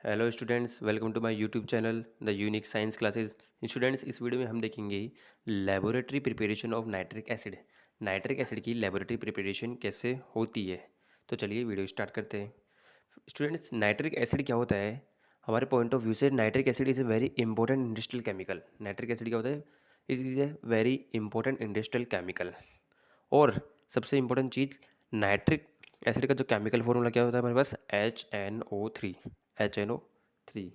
Hello students, welcome to my YouTube channel the unique science classes. Students, इस video में हम देखेंगे laboratory preparation of nitric acid. Nitric acid की laboratory preparation कैसे होती है। तो चलिए वीडियो स्टार्ट करते हैं। स्टूडेंट्स, नाइट्रिक एसिड क्या होता है? हमारे पॉइंट ऑफ व्यू से nitric acid is a very important industrial chemical. Nitric acid क्या होता है? Is a very important industrial chemical. और सबसे इंपॉर्टेंट चीज़, नाइट्रिक एसिड का जो केमिकल फॉर्मूला क्या होता है हमारे पास? HNO3। HNO3।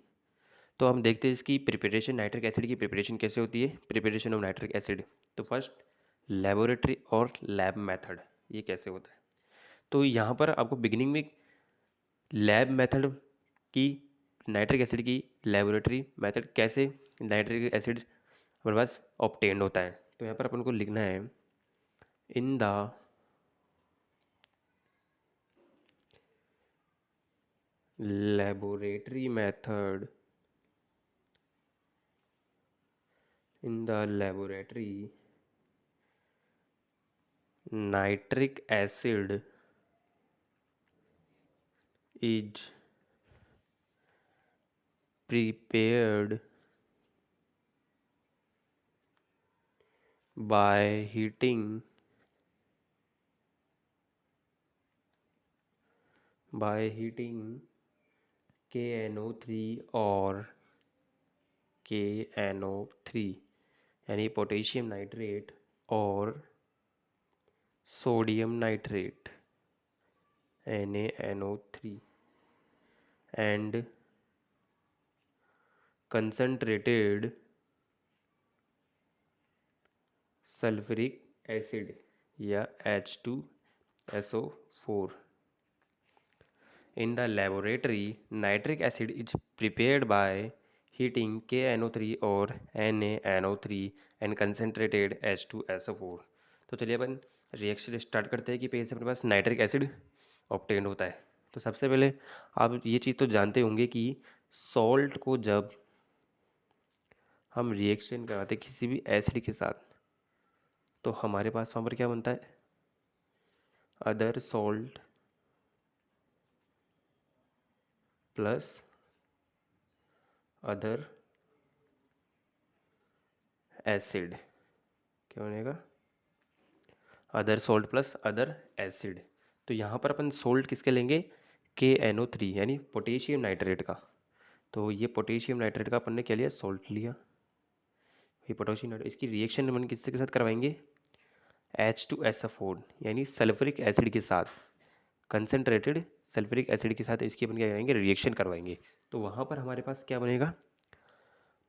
तो हम देखते हैं इसकी प्रिपरेशन, नाइट्रिक एसिड की प्रिपरेशन कैसे होती है। प्रिपरेशन ऑफ नाइट्रिक एसिड, तो फर्स्ट लेबोरेटरी और लैब मेथड, ये कैसे होता है। तो यहाँ पर आपको बिगिनिंग में लैब मेथड की, नाइट्रिक एसिड की लेबोरेटरी मेथड कैसे नाइट्रिक एसिड हमारे पास ऑब्टेन्ड होता है। तो यहाँ पर अपन को लिखना है in the laboratory method, in the laboratory nitric acid is prepared by heating KNO3 और KNO3 यानी पोटेशियम नाइट्रेट और sodium nitrate NaNO3 and concentrated sulphuric acid या H2SO4। In the laboratory, nitric acid is prepared by heating KNO3 और NaNO3 and concentrated H2SO4। तो चलिए अपन reaction start करते हैं कि पहले से अपने पास नाइट्रिक एसिड ऑब्टेन होता है। तो सबसे पहले आप ये चीज़ तो जानते होंगे कि सॉल्ट को जब हम रिएक्शन कराते हैं किसी भी एसिड के साथ, तो हमारे पास वहाँ पर क्या बनता है? Other salt plus other acid. क्या बनेगा? Other salt plus other acid. तो यहाँ पर अपन सोल्ट किसके लेंगे? KNO3 यानी पोटेशियम नाइट्रेट का। तो ये पोटेशियम नाइट्रेट का अपन ने क्या लिया? सोल्ट लिया। ये पोटेशियम नाइट्रेट, इसकी रिएक्शन अपन किसके साथ करवाएंगे? H2SO4 यानी सल्फ्यूरिक एसिड के साथ, कंसनट्रेटेड सल्फ्यूरिक एसिड के साथ इसकी अपन क्या करेंगे? रिएक्शन करवाएंगे। तो वहाँ पर हमारे पास क्या बनेगा?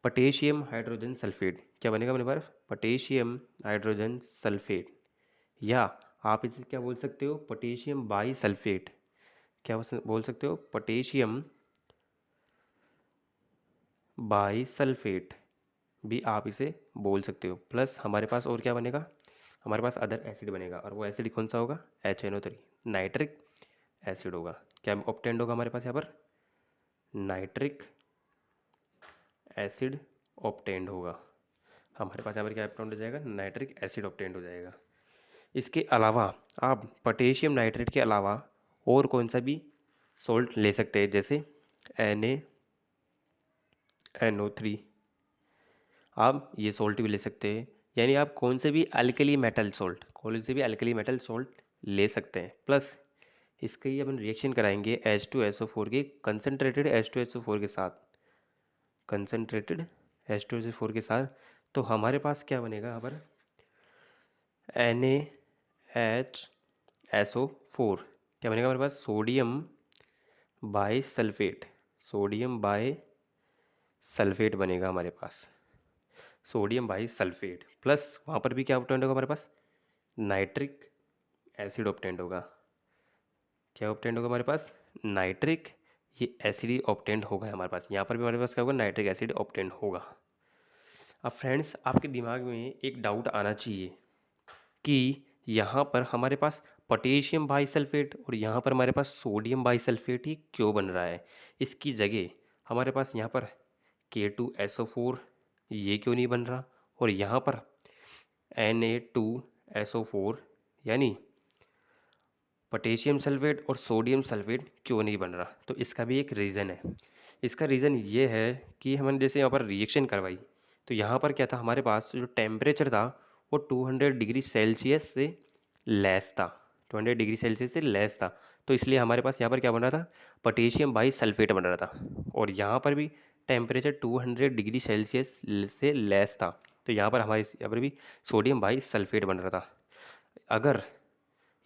Potassium hydrogen sulphate. क्या बनेगा मेरे पास? पोटेशियम हाइड्रोजन सल्फेट, या आप इसे क्या बोल सकते हो? Potassium by sulphate. क्या बोल सकते हो? पोटेशियम बाई सल्फेट भी आप इसे बोल सकते हो। प्लस हमारे पास और क्या बनेगा? हमारे पास अदर एसिड बनेगा, और वो एसिड कौन सा होगा? HNO3 नाइट्रिक एसिड होगा। क्या ऑब्टेंड होगा हमारे पास यहाँ पर? नाइट्रिक एसिड ऑब्टेंड होगा। हमारे पास यहाँ पर क्या ऑब्टेंड हो जाएगा? नाइट्रिक एसिड ऑब्टेंड हो जाएगा। इसके अलावा आप पोटेशियम नाइट्रेट के अलावा और कौन सा भी सॉल्ट ले सकते हैं, जैसे NaNO3। आप ये सॉल्ट भी ले सकते हैं, यानी आप कौन से भी अल्कली मेटल सॉल्ट ले सकते हैं। प्लस इसका ही अपन रिएक्शन कराएंगे H2SO4 के कंसनट्रेटेड H2SO4 के साथ, तो हमारे पास क्या बनेगा यहाँ पर? NaHSO4। क्या बनेगा हमारे पास? सोडियम बाई सल्फेट बनेगा हमारे पास। सोडियम बाई सल्फेट प्लस वहाँ पर भी क्या ऑब्टेंड होगा हमारे पास? नाइट्रिक एसिड ऑब्टेंड होगा। क्या ऑब्टेंड होगा हमारे पास? नाइट्रिक, ये एसिड ऑब्टेंड होगा हमारे पास। यहाँ पर भी हमारे पास क्या होगा? नाइट्रिक एसिड ऑब्टेंड होगा। अब फ्रेंड्स, आपके दिमाग में एक डाउट आना चाहिए कि यहाँ पर हमारे पास पोटेशियम बाईसल्फेट और यहाँ पर हमारे पास सोडियम बाईसल्फेट ही क्यों बन रहा है? इसकी जगह हमारे पास यहाँ पर K2SO4 ये क्यों नहीं बन रहा, और यहाँ पर Na2SO4 यानी पोटेशियम सल्फेट और सोडियम सल्फेट क्यों नहीं बन रहा? तो इसका भी एक रीज़न है। इसका रीज़न ये है कि हमने जैसे यहाँ पर रिएक्शन करवाई, तो यहाँ पर क्या था, हमारे पास जो टेम्परेचर था वो 200 डिग्री सेल्सियस से लेस था, 200 डिग्री सेल्सियस से लेस था। तो इसलिए हमारे पास यहाँ पर क्या बन रहा था, पोटेशियम बाई सल्फेट बन रहा था। और यहाँ पर भी टेम्परेचर 200 डिग्री सेल्सियस से लेस था, तो यहाँ पर हमारे यहाँ पर भी सोडियम बाई सल्फेट बन रहा था। अगर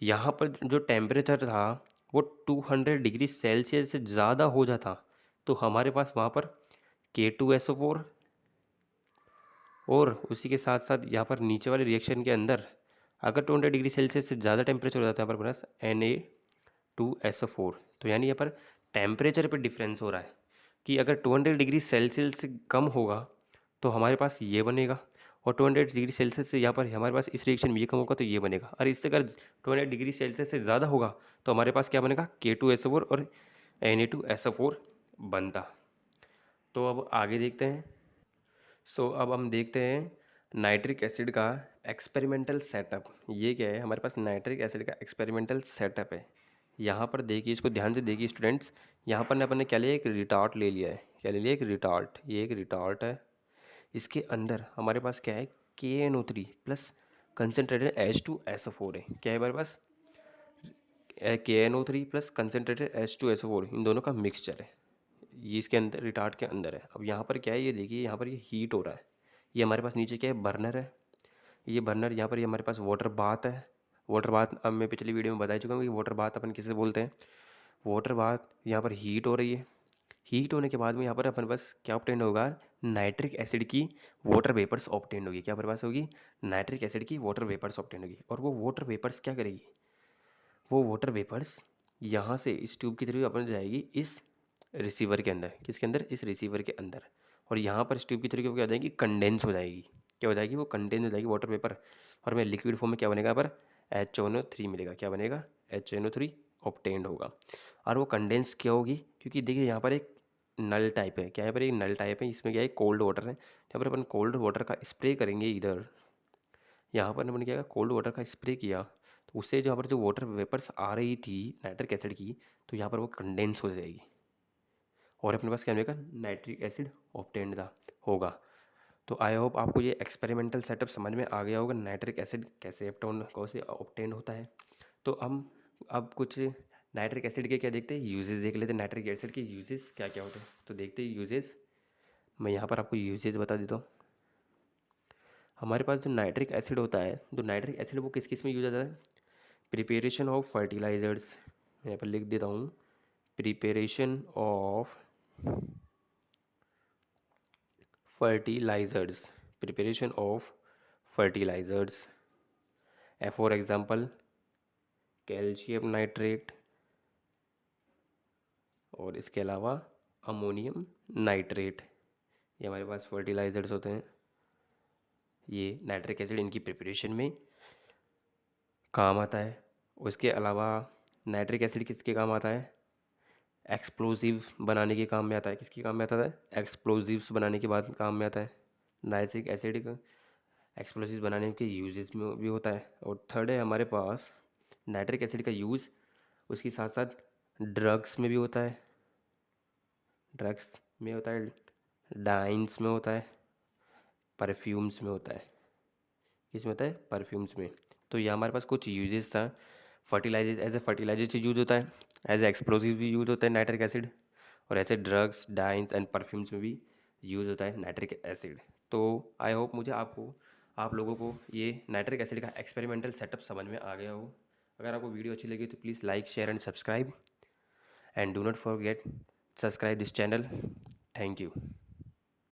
यहाँ पर जो टेम्परेचर था वो 200 डिग्री सेल्सियस से ज़्यादा हो जाता, तो हमारे पास वहाँ पर K2SO4 और उसी के साथ साथ यहाँ पर नीचे वाले रिएक्शन के अंदर अगर 200 डिग्री सेल्सियस से ज़्यादा टेम्परेचर हो जाता है, यहाँ पर प्लस Na2SO4। तो यानी यहाँ पर टेम्परेचर पे डिफरेंस हो रहा है कि अगर 200 डिग्री सेल्सियस से कम होगा तो हमारे पास ये बनेगा, और 200 डिग्री सेल्सियस से यहाँ पर हमारे पास इस रिएक्शन में ये कम होगा तो ये बनेगा। और इससे अगर 200 डिग्री सेल्सियस से ज़्यादा होगा तो हमारे पास क्या बनेगा, K2SO4 और Na2SO4 बनता। तो अब आगे देखते हैं। अब हम देखते हैं नाइट्रिक एसिड का एक्सपेरिमेंटल सेटअप। ये क्या है, हमारे पास नाइट्रिक एसिड का एक्सपेरिमेंटल सेटअप है। यहाँ पर देखिए, इसको ध्यान से देखिए स्टूडेंट्स। यहाँ पर अपन ने क्या लिया, एक रिटार्ट ले लिया है। क्या ले लिया, एक रिटार्ट। ये एक रिटार्ट है। इसके अंदर हमारे पास क्या है, KNO3 प्लस कंसनट्रेटेड H2SO4 है। क्या है हमारे पास, KNO3 प्लस कंसनट्रेटेड H2SO4, इन दोनों का मिक्सचर है। ये इसके अंदर रिटार्ट के अंदर है। अब यहाँ पर क्या है, ये देखिए यहाँ पर ये हीट हो रहा है। ये हमारे पास नीचे क्या है, बर्नर है। ये बर्नर, यहाँ पर ये हमारे पास वाटर बाथ है। वाटर बाथ अब मैं पिछली वीडियो में बता चुका हूँ कि वाटर बाथ अपन किसे बोलते हैं। वाटर बाथ, यहाँ पर हीट हो रही है। हीट होने के बाद में यहाँ पर अपन पास क्या ऑब्टेन होगा, नाइट्रिक एसिड की वाटर वेपर्स ऑब्टेन होगी। क्या हमारे पास होगी, नाइट्रिक एसिड की वाटर वेपर्स ऑब्टेन होगी। और वो वाटर वेपर्स क्या करेगी, वो वाटर वेपर्स यहाँ से इस ट्यूब की थ्रू अपन जाएगी इस रिसीवर के अंदर। किसके अंदर, इस रिसीवर के अंदर। और यहाँ पर इस ट्यूब की थ्रू क्या हो जाएगी, कंडेंस हो जाएगी। क्या हो जाएगी, वो कंडेंस हो जाएगी वाटर वेपर। और मैं लिक्विड फॉर्म में क्या बनेगा, यहाँ पर HNO3 मिलेगा। क्या बनेगा, HNO3 ऑब्टेन्ड होगा। और वो कंडेंस क्या होगी, क्योंकि देखिए यहाँ पर एक नल टाइप है। क्या है, यहाँ पर एक नल टाइप है। इसमें क्या है, कोल्ड वाटर है। यहाँ पर अपन कोल्ड वाटर का स्प्रे करेंगे इधर। यहाँ पर अपन क्या, कोल्ड वाटर का स्प्रे किया तो उससे जो यहाँ पर जो वाटर वेपर्स आ रही थी नाइट्रिक एसिड की, तो यहाँ पर वो कंडेंस हो जाएगी और अपने पास क्या मिलेगा, नाइट्रिक एसिड ऑब्टेन्ड होगा। तो आई होप आपको ये एक्सपेरिमेंटल सेटअप समझ में आ गया होगा, नाइट्रिक एसिड कैसे ऑब्टेन होता है। तो हम अब कुछ नाइट्रिक एसिड के क्या देखते हैं, यूजेस देख लेते हैं। नाइट्रिक एसिड के यूजेस क्या क्या होते हैं, तो देखते हैं यूजेस। मैं यहाँ पर आपको यूजेस बता देता हूँ। हमारे पास जो नाइट्रिक एसिड होता है, जो नाइट्रिक एसिड वो किस किस में यूज होता है, प्रिपेरेशन ऑफ फर्टिलाइजर्स। मैं यहाँ पर लिख देता हूँ, preparation of fertilizers, preparation of fertilizers. For example calcium nitrate, और इसके अलावा अमोनियम नाइट्रेट। ये हमारे पास फर्टिलाइजर्स होते हैं। ये नाइट्रिक एसिड इनकी प्रिपरेशन में काम आता है। उसके अलावा नाइट्रिक एसिड किसके काम आता है, एक्सप्लोजिव बनाने के काम में आता है। किसके काम में आता है, एक्सप्लोजिव्स बनाने के बाद काम में आता है। नाइट्रिक एसिड का एक्सप्लोजिव बनाने के यूजेस में भी होता है। और थर्ड है हमारे पास नाइट्रिक एसिड का यूज़ उसके साथ साथ ड्रग्स में भी होता है। ड्रग्स में होता है, डाइंस में होता है, परफ्यूम्स में होता है। किस में होता है, परफ्यूम्स में। तो ये हमारे पास कुछ यूजेस था। Fertilizers, as a fertilizer use होता है, एज ए एक्सप्लोजिव भी यूज होता है नाइट्रिक एसिड, और ऐसे ड्रग्स, डाइंस एंड परफ्यूम्स में भी यूज होता है नाइट्रिक एसिड। तो आई होप मुझे आप लोगों को ये नाइट्रिक एसिड का एक्सपेरिमेंटल सेटअप समझ में आ गया हो। अगर आपको वीडियो अच्छी लगी तो please like, share and subscribe, and do not forget subscribe this channel. Thank you.